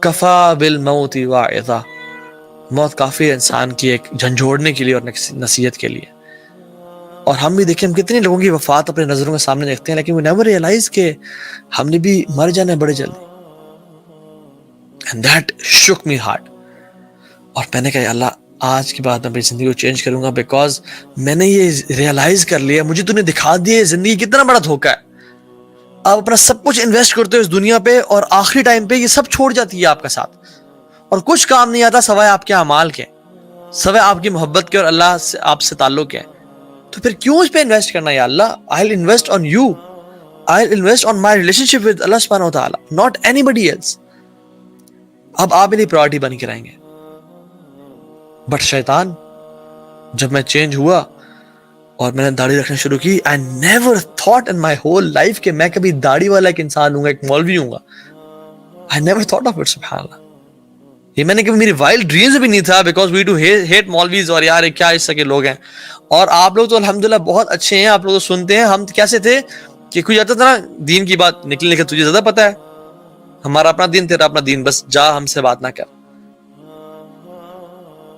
کفا بالموت واعظا، موت کافی ہے انسان کی ایک جھنجھوڑنے کے لیے اور نصیحت کے لیے. اور ہم بھی دیکھیں ہم کتنے لوگوں کی وفات اپنے نظروں کے سامنے دیکھتے ہیں، لیکن we never realize کہ ہم نے بھی مر جانا ہے بڑے جلدی. And that shook me hard. اور میں نے کہا اللہ آج کے بعد میں اپنی زندگی کو چینج کروں گا، بیکاز میں نے یہ ریئلائز کر لیا، مجھے تو نے دکھا دیا زندگی کتنا بڑا دھوکہ ہے. آپ اپنا سب کچھ انویسٹ کرتے ہو اس دنیا پہ، اور آخری ٹائم پہ یہ سب چھوڑ جاتی ہے آپ کا ساتھ، اور کچھ کام نہیں آتا سوائے آپ کے اعمال کے، سوائے آپ کی محبت کے اور اللہ سے آپ سے تعلق کے. تو پھر کیوں اس پہ انویسٹ کرنا؟ یا اللہ I'll invest on you, I'll invest on my relationship with Allah subhanahu wa ta'ala, not anybody else. اب آپ میری پرائورٹی بن کے رہیں گے. بٹ شیطان، جب میں چینج ہوا اور میں نے داڑھی رکھنا شروع کی، I never thought in my whole life کہ میں کبھی داڑھی والا ایک انسان ہوں گا، ایک مولوی ہوں گا. I never thought of it, سبحان اللہ. یہ میں نے کبھی میری وائلڈ ڈریمز بھی نہیں تھا، بیکاز وی ٹو ہیٹ مولویز، اور یار کیا اس طرح کے لوگ ہیں. اور آپ لوگ تو الحمدللہ بہت اچھے ہیں، آپ لوگ تو سنتے ہیں. ہم کیسے تھے کہ کوئی آتا تھا نا دین کی بات نکلنے کے، تجھے زیادہ پتا ہے، ہمارا اپنا دین تیرا اپنا دین، بس جا ہم سے بات نہ کر.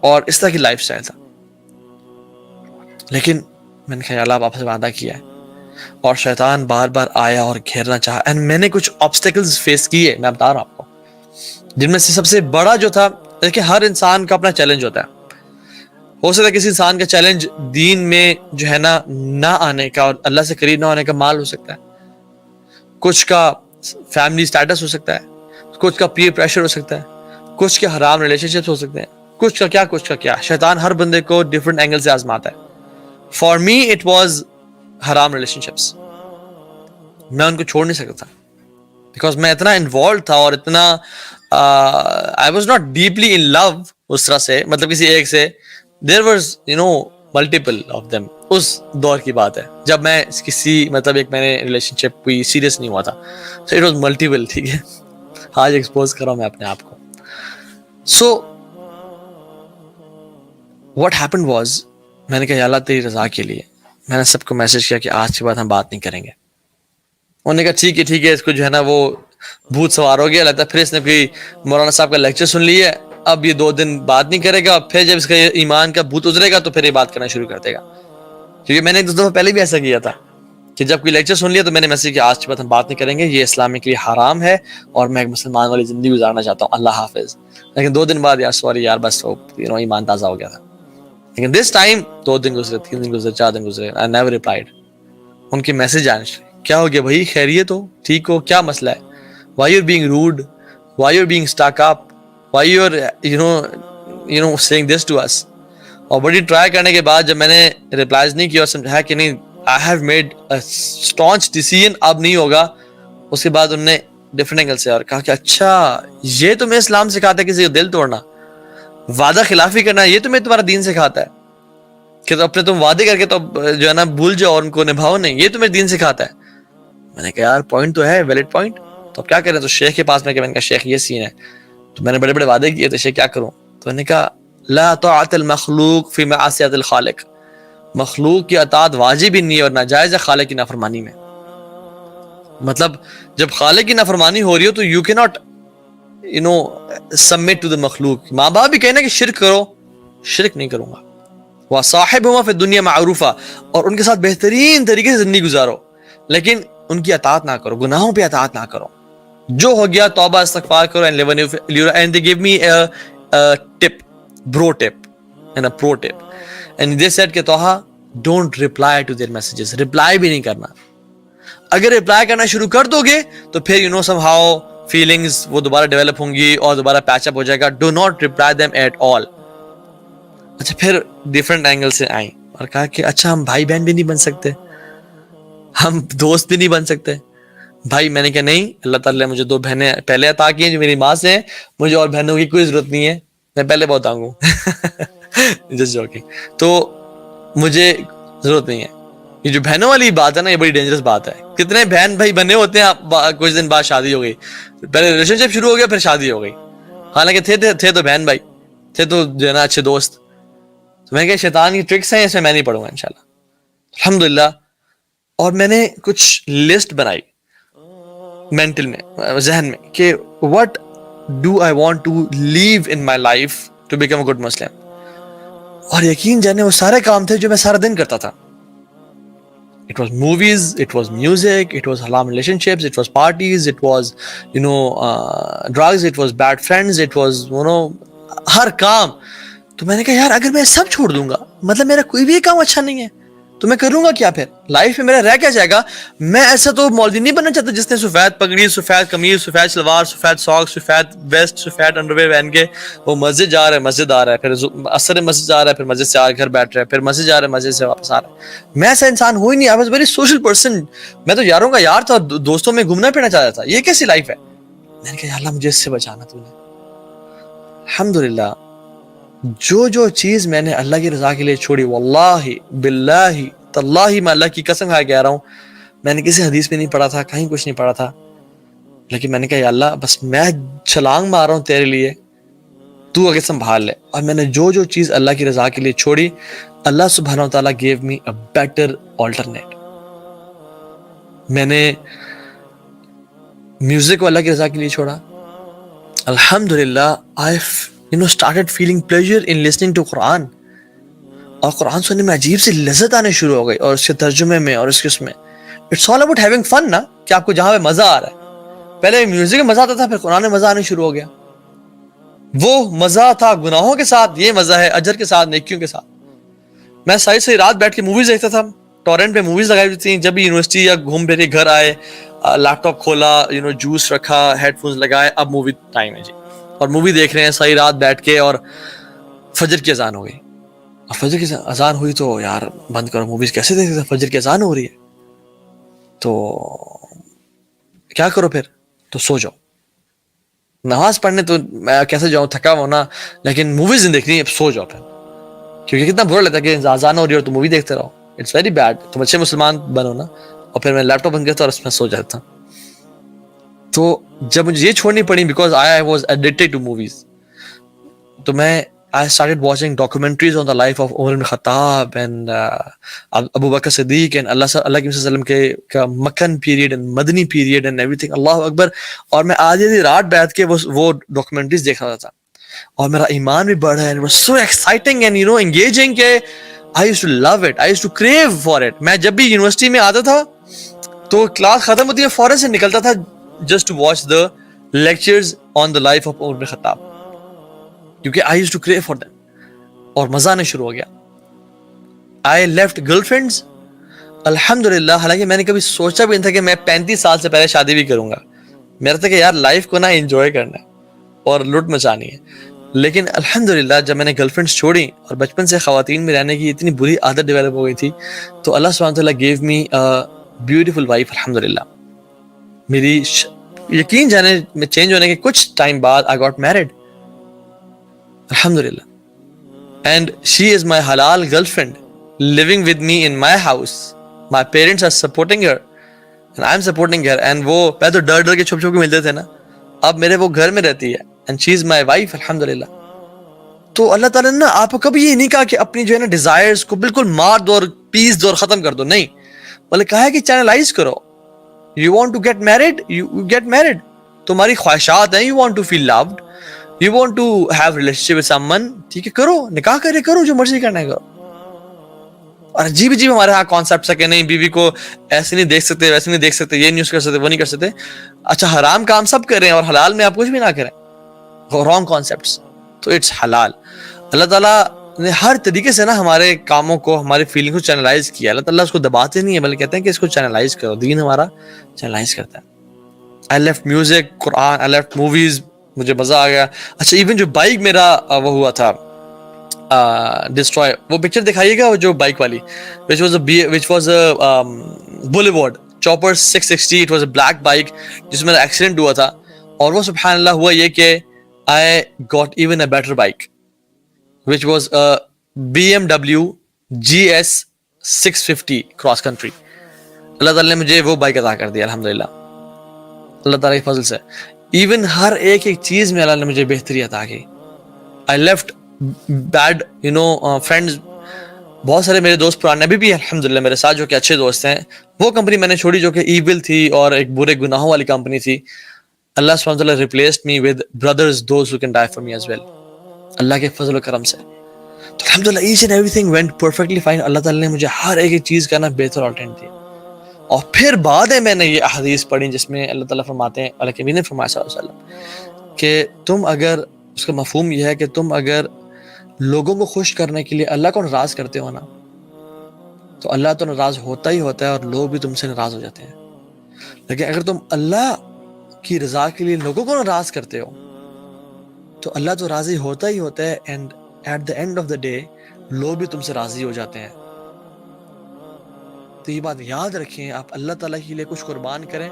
اور اس طرح کی لائف سٹائل تھا. لیکن میں نے خیال آپ سے وعدہ کیا ہے، اور شیطان بار بار آیا اور گھیرنا چاہا. اینڈ میں نے کچھ آبسٹیکلز فیس کیے، میں بتا رہا ہوں آپ کو، جن میں سے سب سے بڑا جو تھا، دیکھیں ہر انسان کا اپنا چیلنج ہوتا ہے. ہو سکتا ہے کسی انسان کا چیلنج دین میں جو ہے نا نہ آنے کا اور اللہ سے قریب نہ ہونے کا مال ہو سکتا ہے، کچھ کا فیملی سٹیٹس ہو سکتا ہے، کچھ کا پیئر پریشر ہو سکتا ہے، کچھ کے حرام ریلیشن شپس ہو سکتے ہیں، کچھ کا کیا. شیطان ہر بندے کو ڈفرنٹ اینگل سے آزماتا ہے. فار می اٹ واز حرام ریلیشن شپس. میں ان کو چھوڑ نہیں سکتا تھا، بیکاز میں اتنا انوالو تھا، اور اتنا I was not deeply in love اس طرح سے، مطلب کسی ایک سے. There was multiple of them. اس دور کی بات ہے جب میں کسی مطلب ایک میں نے ریلیشن شپ کوئی سیریس نہیں ہوا تھا. So it was multiple. ٹھیک ہے، آج ایکسپوز کر رہا ہوں میں اپنے آپ کو. So what happened was، میں نے کہا یا اللہ تیری رضا کے لیے میں نے سب کو میسج کیا کہ آج کے بعد ہم بات نہیں کریں گے. انہوں نے کہا ٹھیک ہے، اس کو جو ہے نا وہ بھوت سوار ہو گیا لگتا ہے. پھر اس نے کوئی مولانا صاحب کا لیکچر سن لیا، اب یہ 2 دن بات نہیں کرے گا، پھر جب اس کا ایمان کا بھوت اترے گا تو پھر یہ بات کرنا شروع کر دے گا. کیونکہ میں نے 2 دفعہ پہلے بھی ایسا کیا تھا کہ جب کوئی لیکچر سن لیا تو میں نے میسج کیا آج کے بعد ہم بات نہیں کریں گے، یہ اسلام کے لیے حرام ہے اور میں ایک مسلمان والی زندگی گزارنا چاہتا ہوں، اللہ حافظ. لیکن 2 دن بعد یار بس ایمان تازہ ہو گیا تھا. لیکن دس ٹائم 2 دن گزرے، 3 دن گزرے، 4 دن گزرے، I never replied. ان کے میسج آنے شروع، کیا ہو گیا بھائی، خیریت ہو، ٹھیک ہو، کیا مسئلہ ہے، why you're being rude, why you're being stuck up, why you're saying this to us. اور بڑی ٹرائی کرنے کے بعد جب میں نے ریپلائز نہیں کیا اور سمجھایا کہ نہیں I have made a staunch decision، اب نہیں ہوگا، اس کے بعد انہوں نے ڈفرنٹ اینگل سے اور کہا کہ اچھا یہ تمہیں اسلام سکھاتا ہے کسی کا دل توڑنا، وعدہ خلافی کرنا، یہ تمہیں تمہارا دین سکھاتا ہے کہ اپنے تم وعدے کر کے تو جو ہے نا بھول جاؤ اور ان کو نبھاؤ نہیں، یہ تمہیں دین سکھاتا ہے. میں نے کہا یار پوائنٹ تو ہے، ویلڈ پوائنٹ، تو اب کیا کریں؟ تو شیخ کے پاس میں نے کہا شیخ یہ سین ہے، تو میں نے بڑے بڑے وعدے کیے تھے، شیخ کیا کروں؟ تو میں نے کہا لا طاعت المخلوق فی معصیت الخالق، مخلوق کی اطاعت واجب ہی نہیں ہے اور ناجائز ہے خالق کی نافرمانی میں. مطلب جب خالق کی نافرمانی ہو رہی ہو تو یو کی ناٹ سبمٹ ٹو دی مخلوق. ماں باپ بھی کہنا کہ شرک کرو، شرک نہیں کروں گا. وصاحبہما فی الدنیا معروفا، اور ان کے ساتھ بہترین طریقے سے زندگی گزارو، لیکن ان کی اطاعت نہ کرو، گناہوں پہ اطاعت نہ کرو. جو ہو گیا توبہ استغفار کرو. And they gave me a tip, bro tip and a pro tip, and they said کہ توہا don't reply to their messages، reply بھی نہیں کرنا. اگر reply کرنا شروع کر دو گے تو پھر somehow feelings وہ دوبارہ ڈیولپ ہوں گی اور دوبارہ پیچ اپ ہو جائے گا. do not reply them at all. اچھا پھر ڈفرنٹ اینگل سے آئیں اور کہا کہ اچھا ہم بھائی بہن بھی نہیں بن سکتے، ہم دوست بھی نہیں بن سکتے. بھائی میں نے کہا نہیں، اللہ تعالیٰ نے مجھے 2 بہنیں پہلے عطا کی ہیں جو میری ماں سے ہیں، مجھے اور بہنوں کی کوئی ضرورت نہیں ہے، میں پہلے بہت آنگ ہوں. Just joking. تو مجھے ضرورت نہیں ہے. یہ جو بہنوں والی بات ہے نا، یہ بڑی ڈینجرس بات ہے. کتنے بہن بھائی بنے ہوتے ہیں، کچھ دن بعد شادی ہو گئی، پہلے ریلیشن شپ شروع ہو گیا پھر شادی ہو گئی، حالانکہ تھے تو بہن بھائی، تھے تو جو ہے نا اچھے دوست. تو میں کہ شیطان کی ٹرکس ہیں، اس میں نہیں پڑھوں گا انشاءاللہ الحمدللہ. اور میں نے کچھ لسٹ بنائی مینٹل میں، ذہن میں، کہ what do I want to leave in my life to become a good Muslim. اور یقین جانے وہ سارے کام تھے جو میں سارا دن کرتا تھا. It was movies, it was music, it was haram relationships, it was parties, it was, drugs, it was bad friends, it was, ہر کام. تو میں نے کہا یار اگر میں سب چھوڑ دوں گا, مطلب میرا کوئی بھی کام اچھا نہیں ہے, تو میں کروں گا کیا پھر لائف میں, میرا رہ کیا جائے گا. میں ایسا تو مولوی نہیں بننا چاہتا جس نے سفید پگڑی, سفید قمیض, سفید شلوار, سفید ساکس, سفید ویسٹ, سفید انڈرویئر پہن کے وہ مسجد جا رہا ہے, مسجد آ رہا ہے, پھر عصر مسجد جا رہا ہے, پھر مسجد سے آ گھر بیٹھ رہا ہے, پھر مسجد جا رہا ہے, مسجد سے واپس آ رہا ہے. میں ایسا انسان ہو ہی نہیں. I was very social person. میں تو یاروں کا یار تھا, دوستوں میں گھومنا پھرنا چاہتا تھا. یہ کیسی لائف ہے؟ میں نے کہا یا اللہ مجھے اس سے بچانا تو نے. الحمدللہ جو چیز میں نے اللہ کی رضا کے لیے چھوڑی, واللہ باللہ تاللہ میں اللہ کی قسم کھا کے کہہ رہا ہوں, میں نے کسی حدیث میں نہیں پڑھا تھا, کہیں کچھ نہیں پڑھا تھا, لیکن میں نے کہا یا اللہ بس میں چھلانگ مار رہا ہوں تیرے لیے, تو آگے سنبھال لے. اور میں نے جو چیز اللہ کی رضا کے لیے چھوڑی, اللہ سبحانہ و تعالیٰ gave me a better alternate. میں نے میوزک کو اللہ کی رضا کے لیے چھوڑا. الحمدللہ I started feeling pleasure in listening to Quran. اور قرآن سننے میں عجیب سی لذت آنے شروع ہو گئی, اور اس کے ترجمے میں اور اس کے اس میں. It's all about having fun نا, کہ آپ کو جہاں پہ مزہ آ رہا ہے. پہلے میوزک میں مزہ آتا تھا, پھر قرآن میں مزہ آنے شروع ہو گیا. وہ مزہ تھا گناہوں کے ساتھ, یہ مزہ ہے اجر کے ساتھ, نیکیوں کے ساتھ. میں ساری رات بیٹھ کے موویز دیکھتا تھا, ٹورنٹ پہ موویز لگائی ہوئی تھیں. جب بھی یونیورسٹی یا گھوم پھر کے گھر آئے, لیپ ٹاپ کھولا, جوس رکھا, ہیڈ فونز لگائے, اب مووی ٹائم ہے جی, اور مووی دیکھ رہے ہیں ساری رات بیٹھ کے. اور فجر کی اذان ہو گئی, اور فجر کی اذان ہوئی تو یار بند کرو موویز, کیسے دیکھ سکتے, فجر کی اذان ہو رہی ہے. تو کیا کرو پھر, تو سو جاؤ. نماز پڑھنے تو میں کیسے جاؤں, تھکا ہونا, لیکن موویز نہیں دیکھنی, اب سو جاؤ پھر. کیونکہ کتنا برا لگتا ہے کہ اذان ہو رہی ہے اور تو مووی دیکھتے رہو. It's very bad. تم اچھے مسلمان بنو نا. اور پھر میں لیپ ٹاپ بند کرتا اور اس میں سو جاتا. تو جب مجھے یہ چھوڑنی پڑی because I was addicted to movies, تو میں I started watching documentaries on the life of Umar ibn Khattab and Abu Bakr Siddiq and اللہ کے صلی اللہ علیہ وسلم کے مکن period and Madani period and everything. اللہ اکبر. اور میں آدھی رات بیٹھ کے وہ ڈاکومنٹریز دیکھ رہا تھا, اور میرا ایمان بھی بڑھا, and it was so exciting and engaging کہ I used to love it, I used to crave for it. میں جب بھی یونیورسٹی میں آتا تھا تو کلاس ختم ہوتی ہے, فوراً سے نکلتا تھا just to watch the lectures on the life of Umar ibn Khattab, کیونکہ I used to crave for them. اور مزہ آنے شروع ہو گیا. I left girlfriends الحمدللہ, حالانکہ میں نے کبھی سوچا بھی نہیں تھا کہ میں 35 سال سے پہلے شادی بھی کروں گا. میرا تھا کہ یار لائف کو نا انجوائے کرنا ہے اور لٹ مچانی ہے. لیکن الحمدللہ جب میں نے گرل فرینڈس چھوڑی اور بچپن سے خواتین میں رہنے کی اتنی بری عادت ڈیولپ ہو گئی تھی, تو اللہ سبحانہ وتعالیٰ gave me a beautiful wife. الحمدللہ میری یقین جانے میں چینج ہونے کے کچھ ٹائم بعد I got married. Alhamdulillah. And she is my halal girlfriend, living with me in my house. My parents are supporting her and I'm supporting her. And وہ پہلے تو ڈر کے چھپ کے ملتے تھے نا, اب میرے وہ گھر میں رہتی ہے. And she is my wife, الحمدللہ. تو اللہ تعالیٰ نے نا آپ کو کبھی یہ نہیں کہا کہ اپنی جو ہے نا ڈیزائرز کو بالکل مار دو اور پیس دو اور ختم کر دو, نہیں, بلکہ کہا ہے کہ چینلائز کرو. You want to get married, you get married. تمہاری خواہشات ہیں, you want to feel loved, you want to have relationship with someone, ٹھیک ہے کرو, نکاح کرو, جو مرضی کرنا ہے کرو. اور عجیب ہمارے ہاں کانسیپٹس ہے کہ نہیں بیوی کو ایسے نہیں دیکھ سکتے, ویسے نہیں دیکھ سکتے, یہ نہیں کر سکتے, وہ نہیں کر سکتے. اچھا حرام کام سب کریں اور حلال میں آپ کچھ بھی نہ کریں, رانگ کانسیپٹس. تو اٹس حلال. اللہ تعالیٰ نے ہر طریقے سے نا ہمارے کاموں کو, ہماری فیلنگ کو چینلائز کیا. اللہ تعالیٰ اس کو دباتے نہیں ہے, بلکہ کہتے ہیں کہ اس کو چینلائز کرو. دین ہمارا چینلائز کرتا ہے. I left music, Quran, I left movies, مجھے مزہ آ گیا. اچھا ایون جو بائک میرا وہ ہوا تھا ڈسٹروائے, وہ پکچر دکھائیے گا, وہ جو بائک والی which was a Boulevard Chopper 660, it was a black bike جس میں ایکسیڈنٹ ہوا تھا. اور وہ سبحان اللہ ہوا یہ کہ I got even a better bike which was a BMW GS 650 cross country. اللہ تعالیٰ نے مجھے وہ بائک عطا کر دیا الحمدللہ, اللہ تعالیٰ کے فضل سے. ایون ہر ایک چیز میں اللہ نے مجھے بہتری عطا کی. I left bad friends. بہت سارے میرے دوست پرانے ابھی بھی الحمدللہ میرے ساتھ جو کہ اچھے دوست ہیں. وہ کمپنی میں نے چھوڑی جو کہ ایول تھی اور ایک برے گناہوں والی کمپنی تھی. Allah subhanahu wa ta'ala replaced me with brothers, those who can die for me as well. اللہ کے فضل و کرم سے تو الحمدللہ each and everything went perfectly fine. اللہ تعالیٰ نے مجھے ہر ایک چیز کا نا بہتر آلٹرنیٹ دیا. اور پھر بعد میں نے یہ احادیث پڑھی جس میں اللہ تعالیٰ فرماتے ہیں, اللہ کے نبی نے فرمایا صلی اللہ علیہ وسلم کہ تم اگر, اس کا مفہوم یہ ہے کہ تم اگر لوگوں کو خوش کرنے کے لیے اللہ کو ناراض کرتے ہو نا, تو اللہ تو ناراض ہوتا ہی ہوتا ہے اور لوگ بھی تم سے ناراض ہو جاتے ہیں. لیکن اگر تم اللہ کی رضا کے لیے لوگوں کو ناراض کرتے ہو تو اللہ تو راضی ہوتا ہی ہوتا ہے, and at the end of the day لوگ بھی تم سے راضی ہو جاتے ہیں. تو یہ بات یاد رکھیں, آپ اللہ تعالیٰ کے لیے کچھ قربان کریں,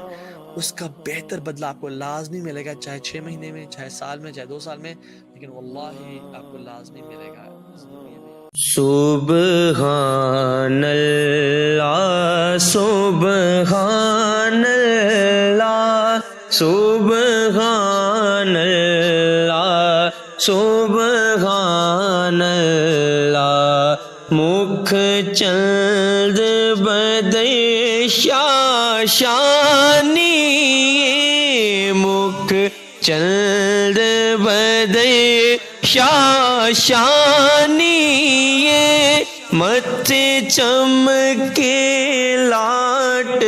اس کا بہتر بدلہ آپ کو لازمی ملے گا, چاہے 6 مہینے میں, چاہے سال میں, چاہے 2 سال میں, لیکن واللہ آپ کو لازمی ملے گا اس دنیا میں. سبحان اللہ سبحان اللہ سبحان اللہ سبحان اللہ مکھ چند بدے شاشانی مکھ چند بدے شاشانی مت چمکے لاٹ